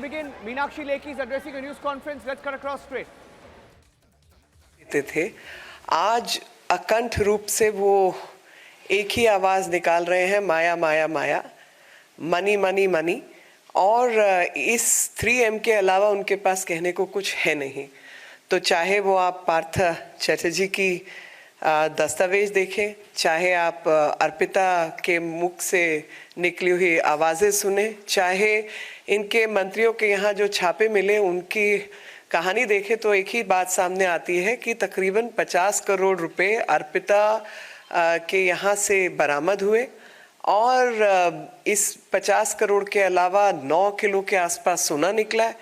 begin. Meenakshi, Lekhi is addressing a news conference. Let's cut across straight. थे आज अकंठ रूप से वो एक ही आवाज निकाल रहे हैं, माया माया माया, मनी मनी मनी। और इस 3M के अलावा उनके पास कहने को कुछ है नहीं। तो चाहे वो आप पार्थ चटर्जी की दस्तावेज देखें, चाहे आप अर्पिता के मुख से निकली हुई आवाज़ें सुने, चाहे इनके मंत्रियों के यहाँ जो छापे मिले उनकी कहानी देखें, तो एक ही बात सामने आती है कि तकरीबन 50 करोड़ रुपए अर्पिता के यहाँ से बरामद हुए और इस 50 करोड़ के अलावा 9 किलो के आसपास सोना निकला है,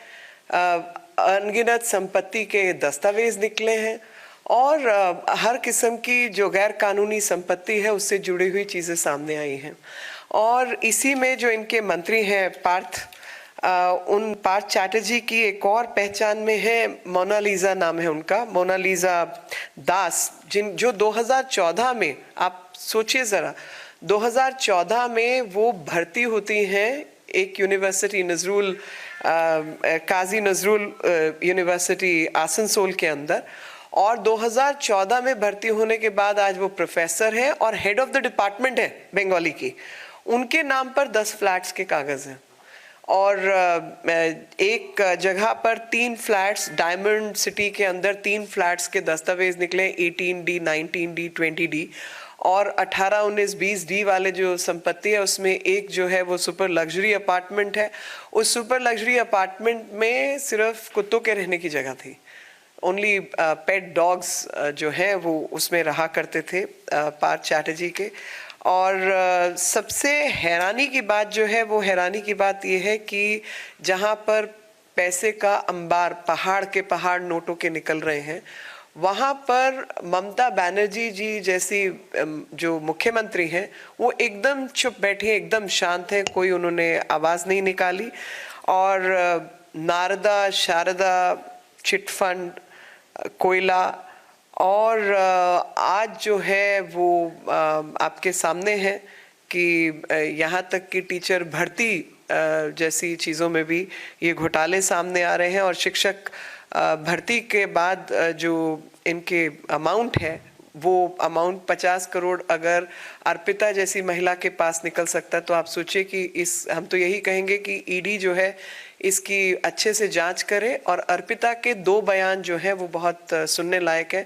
अनगिनत संपत्ति के दस्तावेज निकले हैं और हर किस्म की जो गैर कानूनी संपत्ति है उससे जुड़ी हुई चीज़ें सामने आई हैं। और इसी में जो इनके मंत्री हैं उन पार्थ चैटर्जी की एक और पहचान में है, मोनालिसा नाम है उनका, मोनालिसा दास, जो 2014 में, आप सोचिए ज़रा, 2014 में वो भर्ती होती हैं एक यूनिवर्सिटी नजरुल, काजी नजरुल यूनिवर्सिटी आसनसोल के अंदर, और 2014 में भर्ती होने के बाद आज वो प्रोफेसर हैं और हेड ऑफ द डिपार्टमेंट है बंगाली की। उनके नाम पर 10 फ्लैट्स के कागज़ हैं और एक जगह पर 3 फ्लैट्स, डायमंड सिटी के अंदर 3 फ्लैट्स के दस्तावेज निकले, 18D, 19D, 20D, और 18, 19, 20D वाले जो संपत्ति है उसमें एक जो है वो सुपर लग्जरी अपार्टमेंट है। उस सुपर लग्जरी अपार्टमेंट में सिर्फ कुत्तों के रहने की जगह थी, ओनली पेट डॉग्स जो है वो उसमें रहा करते थे पार्थ चैटर्जी के। और सबसे हैरानी की बात जो है वो हैरानी की बात ये है कि जहाँ पर पैसे का अंबार, पहाड़ के पहाड़ नोटों के निकल रहे हैं, वहाँ पर ममता बनर्जी जी जैसी जो मुख्यमंत्री हैं वो एकदम चुप बैठी हैं, एकदम शांत हैं, कोई उन्होंने आवाज़ नहीं निकाली। और नारदा, शारदा, चिटफंड, कोयला और आज जो है वो आपके सामने है कि यहाँ तक कि टीचर भर्ती जैसी चीज़ों में भी ये घोटाले सामने आ रहे हैं। और शिक्षक भर्ती के बाद जो इनके अमाउंट है वो अमाउंट 50 करोड़ अगर अर्पिता जैसी महिला के पास निकल सकता है तो आप सोचिए कि हम तो यही कहेंगे कि ईडी जो है इसकी अच्छे से जांच करे। और अर्पिता के 2 बयान जो हैं वो बहुत सुनने लायक है।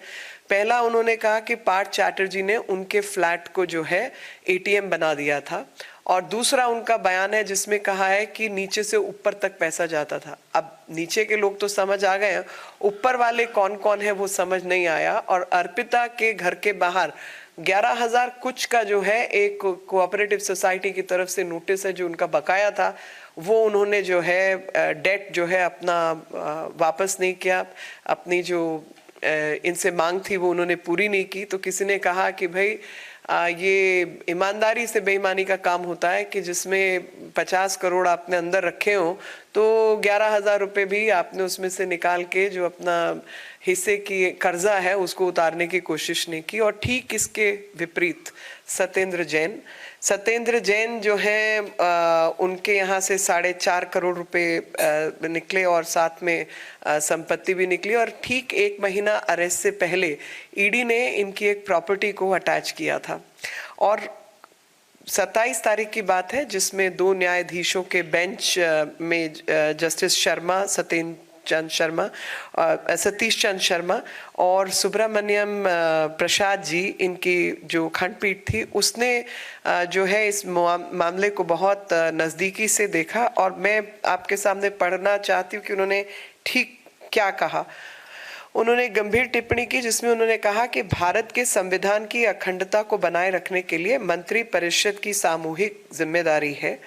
पहला, उन्होंने कहा कि पार्थ चैटर्जी ने उनके फ्लैट को जो है एटीएम बना दिया था, और दूसरा उनका बयान है जिसमें कहा है कि नीचे से ऊपर तक पैसा जाता था। अब नीचे के लोग तो समझ आ गए हैं, ऊपर वाले कौन कौन है वो समझ नहीं आया। और अर्पिता के घर के बाहर 11,000 कुछ का जो है एक कोऑपरेटिव सोसाइटी की तरफ से नोटिस है जो उनका बकाया था, वो उन्होंने जो है डेट जो है अपना वापस नहीं किया, अपनी जो इनसे मांग थी वो उन्होंने पूरी नहीं की। तो किसी ने कहा कि भाई ये ईमानदारी से बेईमानी का काम होता है कि जिसमें 50 करोड़ आपने अंदर रखे हो तो 11,000 रुपये भी आपने उसमें से निकाल के जो अपना हिस्से की कर्जा है उसको उतारने की कोशिश नहीं की। और ठीक इसके विपरीत सत्येंद्र जैन जो है उनके यहाँ से 4.5 करोड़ रुपए निकले और साथ में संपत्ति भी निकली। और ठीक 1 महीना अरेस्ट से पहले ईडी ने इनकी एक प्रॉपर्टी को अटैच किया था। और 27 तारीख की बात है जिसमें 2 न्यायाधीशों के बेंच में जस्टिस शर्मा, सतीश चंद्र शर्मा और सुब्रमण्यम प्रसाद जी, इनकी जो खंडपीठ थी उसने जो है इस मामले को बहुत नज़दीकी से देखा। और मैं आपके सामने पढ़ना चाहती हूँ कि उन्होंने ठीक क्या कहा। उन्होंने गंभीर टिप्पणी की जिसमें उन्होंने कहा कि भारत के संविधान की अखंडता को बनाए रखने के लिए मंत्री परिषद की सामूहिक जिम्मेदारी है।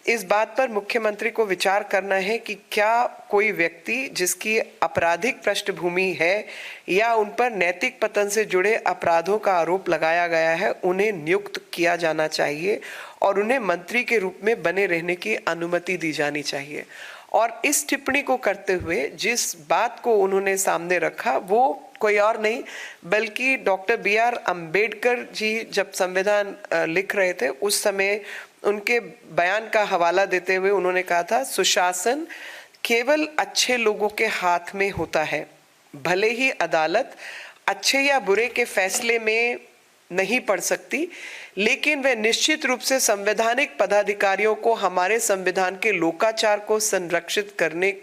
इस बात पर मुख्यमंत्री को विचार करना है कि क्या कोई व्यक्ति जिसकी आपराधिक पृष्ठभूमि है या उन पर नैतिक पतन से जुड़े अपराधों का आरोप लगाया गया है, उन्हें नियुक्त किया जाना चाहिए और उन्हें मंत्री के रूप में बने रहने की अनुमति दी जानी चाहिए। और इस टिप्पणी को करते हुए जिस बात को उन्होंने सामने रखा वो कोई और नहीं बल्कि डॉक्टर BR अम्बेडकर जी जब संविधान लिख रहे थे उस समय उनके बयान का हवाला देते हुए उन्होंने कहा था, सुशासन केवल अच्छे लोगों के हाथ में होता है। भले ही अदालत अच्छे या बुरे के फैसले में नहीं पड़ सकती, लेकिन वह निश्चित रूप से संवैधानिक पदाधिकारियों को हमारे संविधान के लोकाचार को संरक्षित करने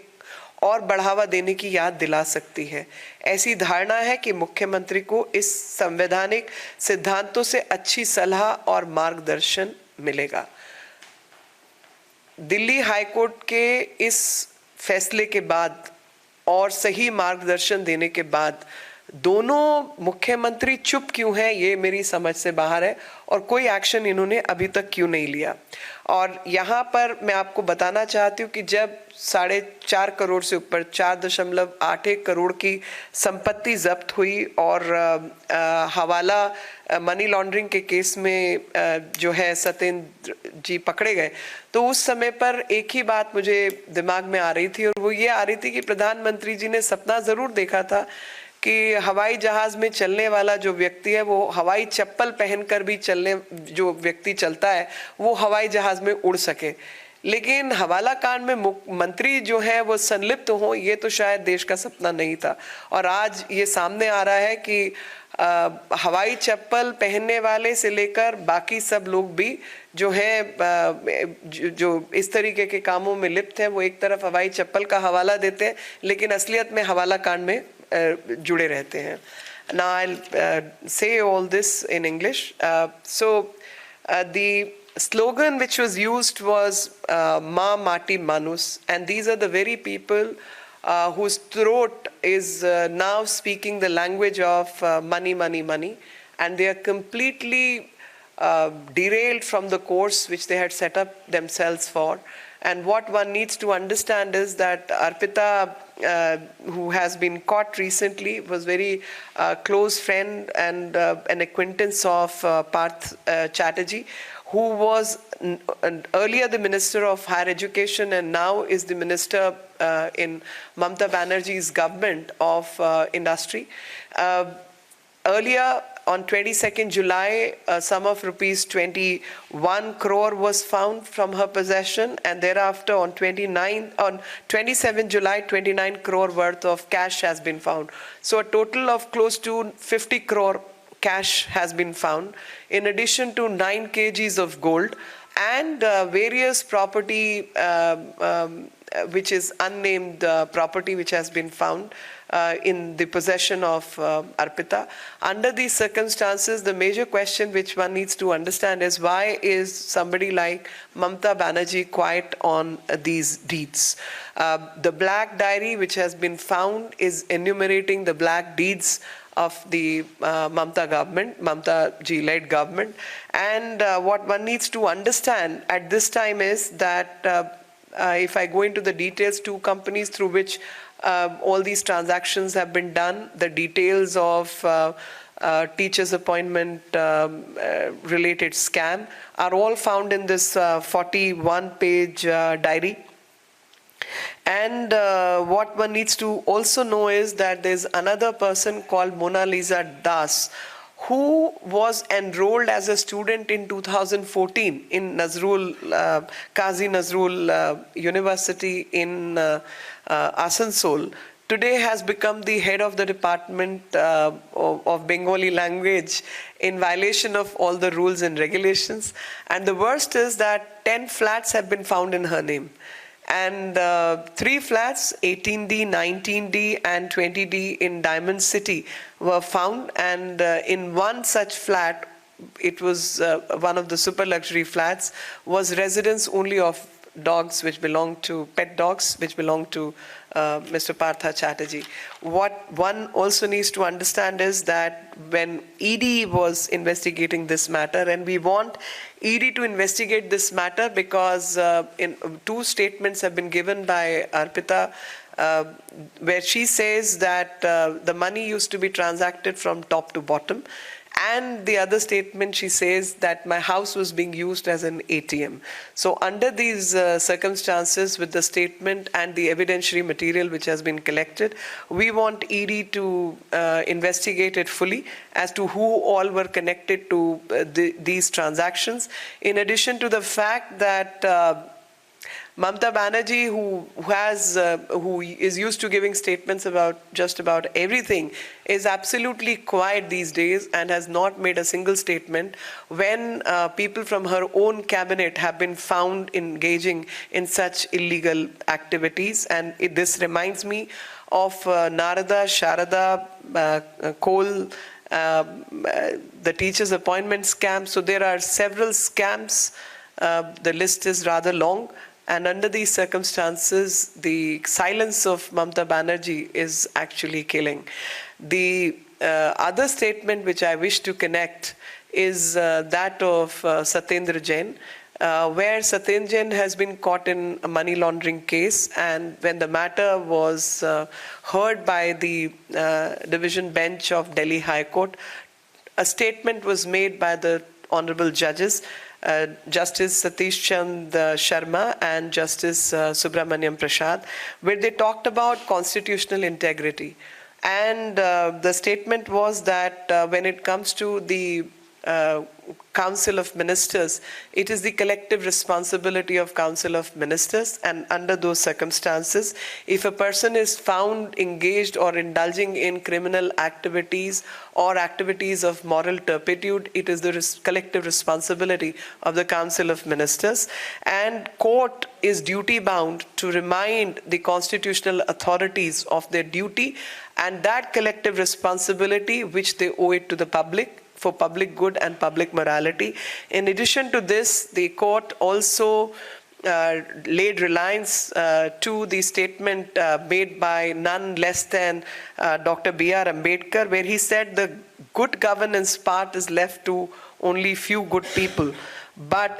और बढ़ावा देने की याद दिला सकती है। ऐसी धारणा है कि मुख्यमंत्री को इस संवैधानिक सिद्धांतों से अच्छी सलाह और मार्गदर्शन मिलेगा। दिल्ली हाईकोर्ट के इस फैसले के बाद और सही मार्गदर्शन देने के बाद दोनों मुख्यमंत्री चुप क्यों हैं, ये मेरी समझ से बाहर है, और कोई एक्शन इन्होंने अभी तक क्यों नहीं लिया। और यहाँ पर मैं आपको बताना चाहती हूँ कि जब 4.5 करोड़ से ऊपर 4.81 करोड़ की संपत्ति जब्त हुई और हवाला मनी लॉन्ड्रिंग के केस में जो है सत्येंद्र जी पकड़े गए, तो उस समय पर एक ही बात मुझे दिमाग में आ रही थी, और वो ये आ रही थी कि प्रधानमंत्री जी ने सपना ज़रूर देखा था कि हवाई जहाज में चलने वाला जो व्यक्ति है वो हवाई चप्पल पहनकर भी जो व्यक्ति चलता है वो हवाई जहाज में उड़ सके। लेकिन हवाला कांड में मंत्री जो है वो संलिप्त हो, ये तो शायद देश का सपना नहीं था। और आज ये सामने आ रहा है कि हवाई चप्पल पहनने वाले से लेकर बाकी सब लोग भी जो है जो इस तरीके के कामों में लिप्त हैं, वो एक तरफ हवाई चप्पल का हवाला देते हैं लेकिन असलियत में हवाला कांड में जुड़े रहते हैं। Now I'll say all this in English. The slogan which was used was Ma Mati Manus, and these are the very people whose throat is now speaking the language of money, money, money, and they are completely derailed from the course which they had set up themselves for. And what one needs to understand is that Arpita, who has been caught recently, was very close friend and an acquaintance of Parth Chatterjee, who was earlier the Minister of Higher Education and now is the Minister in Mamata Banerjee's government of Industry. Earlier, on 22nd July, a sum of rupees 21 crore was found from her possession, and thereafter on 27 July, 29 crore worth of cash has been found. So a total of close to 50 crore cash has been found, in addition to 9 kgs of gold and various property which is unnamed property which has been found in the possession of Arpita. Under these circumstances, the major question which one needs to understand is why is somebody like Mamata Banerjee quiet on these deeds? The black diary which has been found is enumerating the black deeds of the Mamata government, Mamata ji-led government. And what one needs to understand at this time is that if I go into the details, 2 companies through which all these transactions have been done, the details of teachers' appointment related scam are all found in this 41-page diary. And what one needs to also know is that there's another person called Mona Lisa Das, who was enrolled as a student in 2014 in Qazi Nazrul University in Asansol. Today has become the head of the department of Bengali language in violation of all the rules and regulations. And the worst is that 10 flats have been found in her name. And 3 flats, 18D, 19D and 20D in Diamond City were found. And in one such flat, it was one of the super luxury flats, was residence only of dogs which belong to, pet dogs which belong to Mr. Partha Chatterjee. What one also needs to understand is that when ED was investigating this matter, and we want ED to investigate this matter because in 2 statements have been given by Arpita where she says that the money used to be transacted from top to bottom. And the other statement, she says that my house was being used as an ATM. So under these circumstances, with the statement and the evidentiary material which has been collected, we want ED to investigate it fully as to who all were connected to these transactions. In addition to the fact that Mamata Banerjee, who is used to giving statements about just about everything, is absolutely quiet these days and has not made a single statement when people from her own cabinet have been found engaging in such illegal activities. And this reminds me of Narada, Sharada, Kohl, the teachers' appointment scam. So there are several scams. The list is rather long. And under these circumstances, the silence of Mamata Banerjee is actually killing. The other statement which I wish to connect is that of Satyendra Jain, where Satyendra Jain has been caught in a money laundering case, and when the matter was heard by the division bench of Delhi High Court, a statement was made by the honorable judges, Justice Satish Chand Sharma and Justice Subramaniam Prasad, where they talked about constitutional integrity. And the statement was that when it comes to the Council of Ministers, it is the collective responsibility of Council of Ministers, and under those circumstances, if a person is found engaged or indulging in criminal activities or activities of moral turpitude, it is the collective responsibility of the Council of Ministers, and court is duty bound to remind the constitutional authorities of their duty and that collective responsibility which they owe it to the public, for public good and public morality. In addition to this, the court also laid reliance to the statement made by none less than Dr. B.R. Ambedkar, where he said the good governance part is left to only few good people.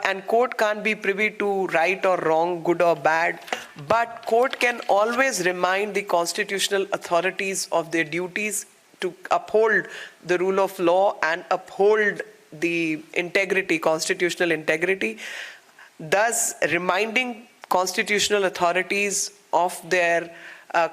And court can't be privy to right or wrong, good or bad, but court can always remind the constitutional authorities of their duties to uphold the rule of law and uphold the integrity, constitutional integrity, thus reminding constitutional authorities of their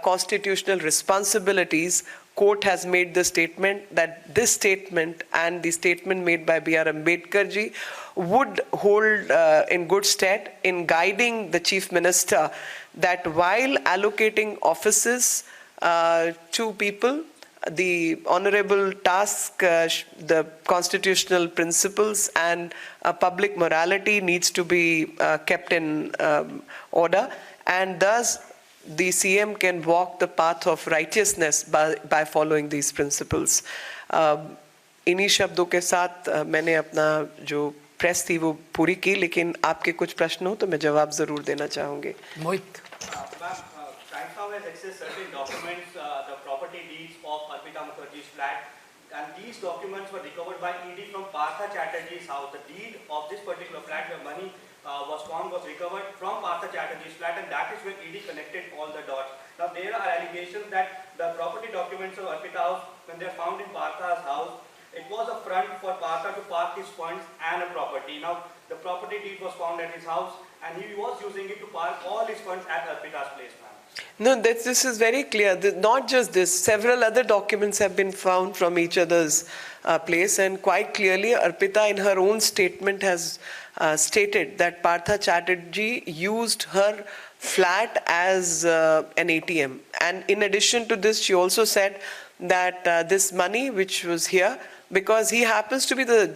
constitutional responsibilities. Court has made the statement that this statement and the statement made by B.R. Ambedkar ji would hold in good stead in guiding the Chief Minister that while allocating offices to people, the honorable task, the constitutional principles and public morality needs to be kept in order, and thus the CM can walk the path of righteousness by following these principles. इन्हीं शब्दों के साथ मैंने अपना जो press थी वो पूरी की, लेकिन आपके कुछ प्रश्न हो तो मैं जवाब जरूर देना चाहूँगी. मोहित. Right now has accessed certain documents, the property deeds of Arpita Mukherjee's flat, and these documents were recovered by ED from Partha Chatterjee's house. The deed of this particular flat where money was found was recovered from Partha Chatterjee's flat, and that is where ED connected all the dots. Now there are allegations that the property documents of Arpita house, when they are found in Partha's house, it was a front for Partha to park his funds and a property. Now the property deed was found at his house, and he was using it to park all his funds at Arpita's place. No, this is very clear. Not just this, several other documents have been found from each other's place, and quite clearly Arpita in her own statement has stated that Partha Chatterjee used her flat as an ATM. And in addition to this, she also said that this money which was here, because he happens to be the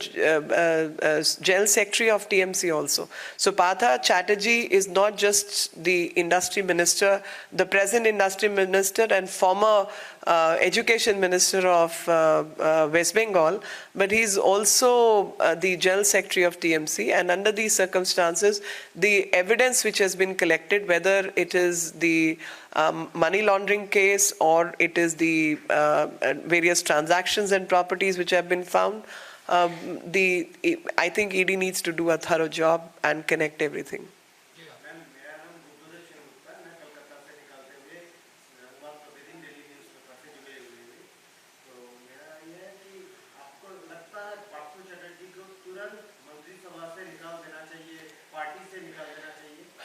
General Secretary of TMC also. So Partha Chatterjee is not just the industry minister, the present industry minister and former education minister of West Bengal, but he's also the General Secretary of TMC. And under these circumstances, the evidence which has been collected, whether it is the money laundering case or it is the various transactions and properties which have been found, I think ED needs to do a thorough job and connect everything.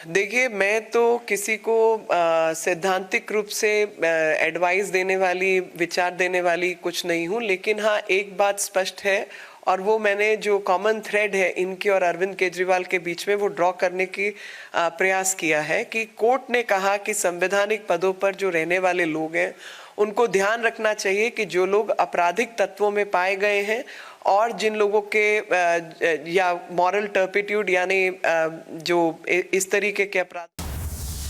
देखिए, मैं तो किसी को सैद्धांतिक रूप से advice देने वाली, विचार देने वाली कुछ नहीं हूँ, लेकिन हाँ एक बात स्पष्ट है और वो मैंने जो कॉमन थ्रेड है इनके और अरविंद केजरीवाल के बीच में वो ड्रॉ करने की प्रयास किया है कि कोर्ट ने कहा कि संवैधानिक पदों पर जो रहने वाले लोग हैं उनको ध्यान रखना चाहिए कि जो लोग आपराधिक तत्वों में पाए गए हैं और जिन लोगों के या मॉरल टर्पिट्यूड यानी जो इस तरीके के अपराध